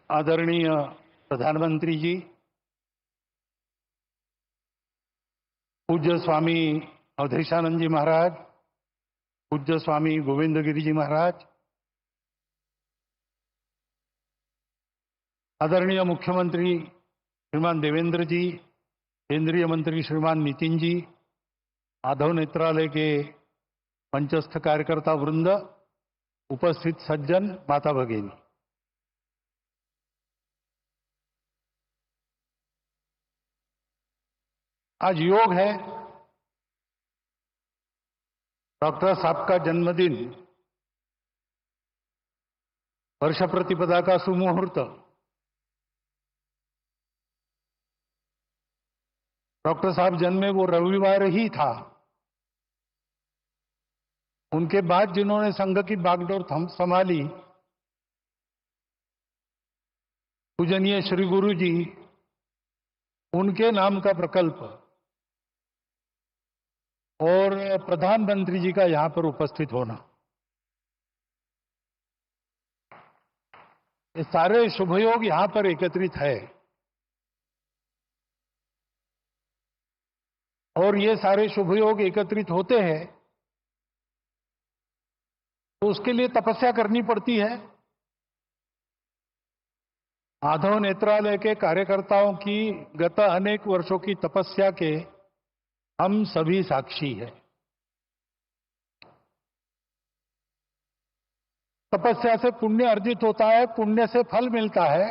आदरणीय प्रधानमंत्री जी, पूज्य स्वामी अवधेशानंद जी महाराज, पूज्य स्वामी गोविंद गिरी जी महाराज, आदरणीय मुख्यमंत्री श्रीमान देवेंद्र जी, केंद्रीय मंत्री श्रीमान नितिन जी, माधव नेत्रालय के मंचस्थ कार्यकर्ता वृंद, उपस्थित सज्जन, माता भगिनी, आज योग है। डॉक्टर साहब का जन्मदिन, वर्ष प्रतिपदा का सुमुहूर्त। डॉक्टर साहब जन्मे वो रविवार ही था। उनके बाद जिन्होंने संघ की बागडोर संभाली, पूजनीय श्री गुरु जी, उनके नाम का प्रकल्प और प्रधानमंत्री जी का यहां पर उपस्थित होना, ये सारे शुभयोग यहां पर एकत्रित है। और ये सारे शुभयोग एकत्रित होते हैं तो उसके लिए तपस्या करनी पड़ती है। माधव नेत्रालय के कार्यकर्ताओं की गत अनेक वर्षों की तपस्या के हम सभी साक्षी हैं। तपस्या से पुण्य अर्जित होता है, पुण्य से फल मिलता है,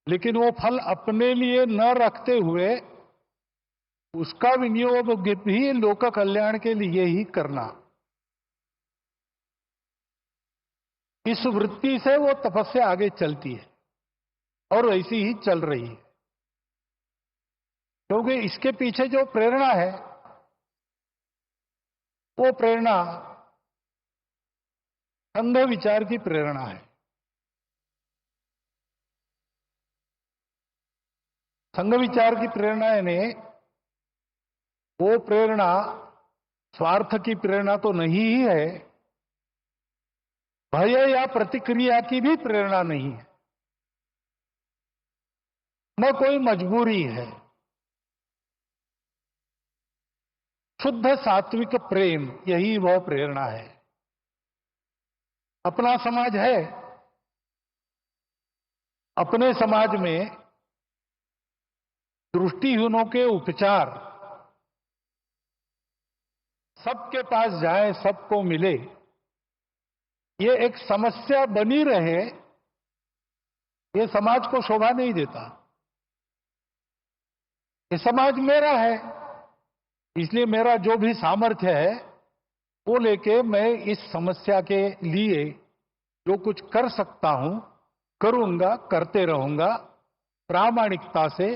लेकिन वो फल अपने लिए न रखते हुए उसका विनियोग भी लोक कल्याण के लिए ही करना, इस वृत्ति से वो तपस्या आगे चलती है और ऐसी ही चल रही है। क्योंकि इसके पीछे जो प्रेरणा है वो प्रेरणा संघ विचार की प्रेरणा है। संघ विचार की प्रेरणा ने वो प्रेरणा स्वार्थ की प्रेरणा तो नहीं ही है, भय या प्रतिक्रिया की भी प्रेरणा नहीं है, न कोई मजबूरी है। शुद्ध सात्विक प्रेम, यही वह प्रेरणा है। अपना समाज है, अपने समाज में दृष्टिहीनों के उपचार सबके पास जाए, सबको मिले, ये एक समस्या बनी रहे, ये समाज को शोभा नहीं देता। ये समाज मेरा है, इसलिए मेरा जो भी सामर्थ्य है वो लेके मैं इस समस्या के लिए जो कुछ कर सकता हूं करूंगा, करते रहूंगा, प्रामाणिकता से,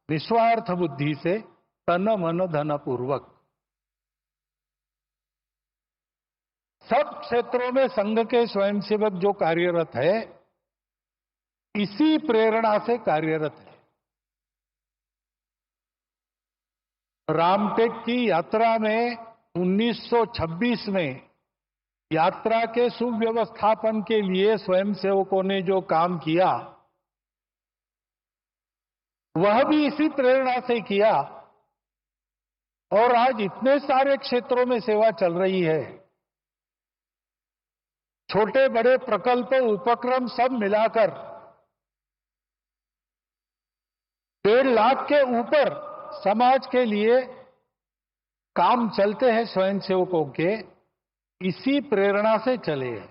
निस्वार्थ बुद्धि से, तन मन धन पूर्वक। सब क्षेत्रों में संघ के स्वयंसेवक जो कार्यरत है, इसी प्रेरणा से कार्यरत है। रामटेक की यात्रा में 1926 में यात्रा के सुव्यवस्थापन के लिए स्वयंसेवकों ने जो काम किया, वह भी इसी प्रेरणा से किया। और आज इतने सारे क्षेत्रों में सेवा चल रही है, छोटे बड़े प्रकल्प उपक्रम सब मिलाकर 1.5 लाख के ऊपर समाज के लिए काम चलते हैं स्वयंसेवकों के, इसी प्रेरणा से चले हैं।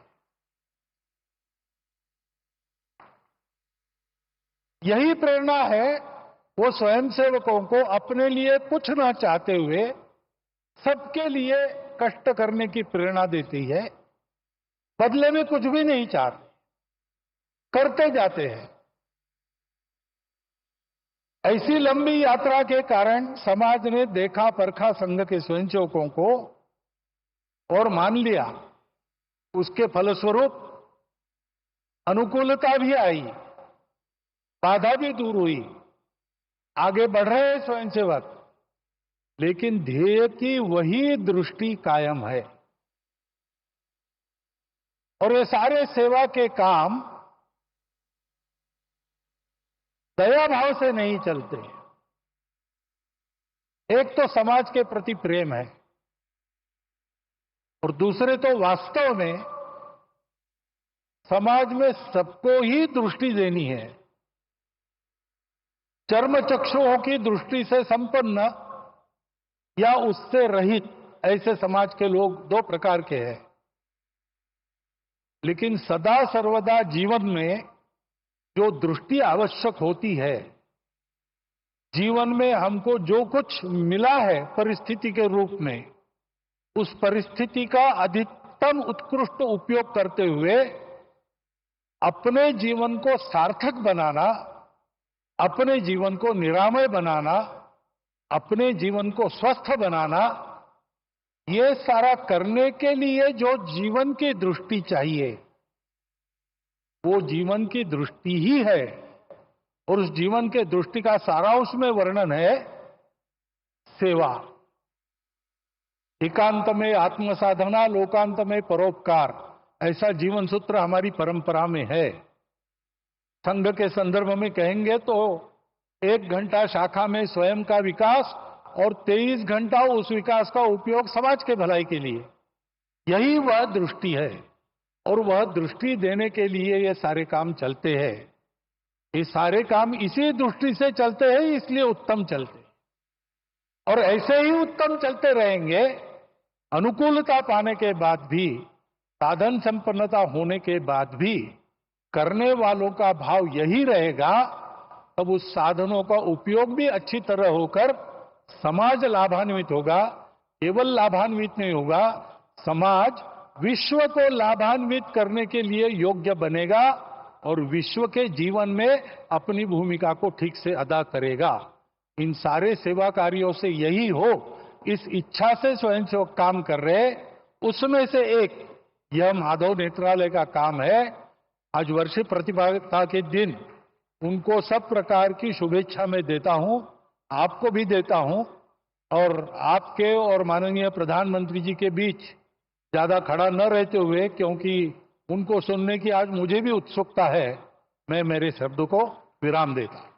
यही प्रेरणा है वो स्वयंसेवकों को अपने लिए कुछ न चाहते हुए सबके लिए कष्ट करने की प्रेरणा देती है। बदले में कुछ भी नहीं चाहते, करते जाते हैं। ऐसी लंबी यात्रा के कारण समाज ने देखा परखा संघ के स्वयंसेवकों को और मान लिया। उसके फलस्वरूप अनुकूलता भी आई, बाधा भी दूर हुई, आगे बढ़ रहे हैं स्वयंसेवक, लेकिन ध्येय की वही दृष्टि कायम है। और ये सारे सेवा के काम दया भाव से नहीं चलते। एक तो समाज के प्रति प्रेम है और दूसरे तो वास्तव में समाज में सबको ही दृष्टि देनी है। चर्म चक्षुओं की दृष्टि से संपन्न या उससे रहित ऐसे समाज के लोग दो प्रकार के हैं। लेकिन सदा सर्वदा जीवन में जो दृष्टि आवश्यक होती है, जीवन में हमको जो कुछ मिला है परिस्थिति के रूप में, उस परिस्थिति का अधिकतम उत्कृष्ट उपयोग करते हुए अपने जीवन को सार्थक बनाना, अपने जीवन को निरामय बनाना, अपने जीवन को स्वस्थ बनाना, ये सारा करने के लिए जो जीवन की दृष्टि चाहिए वो जीवन की दृष्टि ही है। और उस जीवन के दृष्टि का सारांश में वर्णन है सेवा। एकांत में आत्मसाधना, लोकांत में परोपकार, ऐसा जीवन सूत्र हमारी परंपरा में है। संघ के संदर्भ में कहेंगे तो 1 घंटा शाखा में स्वयं का विकास और 23 घंटा उस विकास का उपयोग समाज के भलाई के लिए, यही वह दृष्टि है। और वह दृष्टि देने के लिए ये सारे काम चलते हैं। ये सारे काम इसी दृष्टि से चलते हैं, इसलिए उत्तम चलते और ऐसे ही उत्तम चलते रहेंगे। अनुकूलता पाने के बाद भी, साधन संपन्नता होने के बाद भी करने वालों का भाव यही रहेगा, तब उस साधनों का उपयोग भी अच्छी तरह होकर समाज लाभान्वित होगा। केवल लाभान्वित नहीं होगा, समाज विश्व को लाभान्वित करने के लिए योग्य बनेगा और विश्व के जीवन में अपनी भूमिका को ठीक से अदा करेगा। इन सारे सेवा कार्यों से यही हो, इस इच्छा से स्वयंसेवक काम कर रहे। उसमें से एक यह माधव नेत्रालय का काम है। आज वर्षीय प्रतिभागिता के दिन उनको सब प्रकार की शुभेच्छा मैं देता हूं, आपको भी देता हूं। और आपके और माननीय प्रधानमंत्री जी के बीच ज्यादा खड़ा न रहते हुए, क्योंकि उनको सुनने की आज मुझे भी उत्सुकता है, मैं मेरे शब्दों को विराम देता हूं।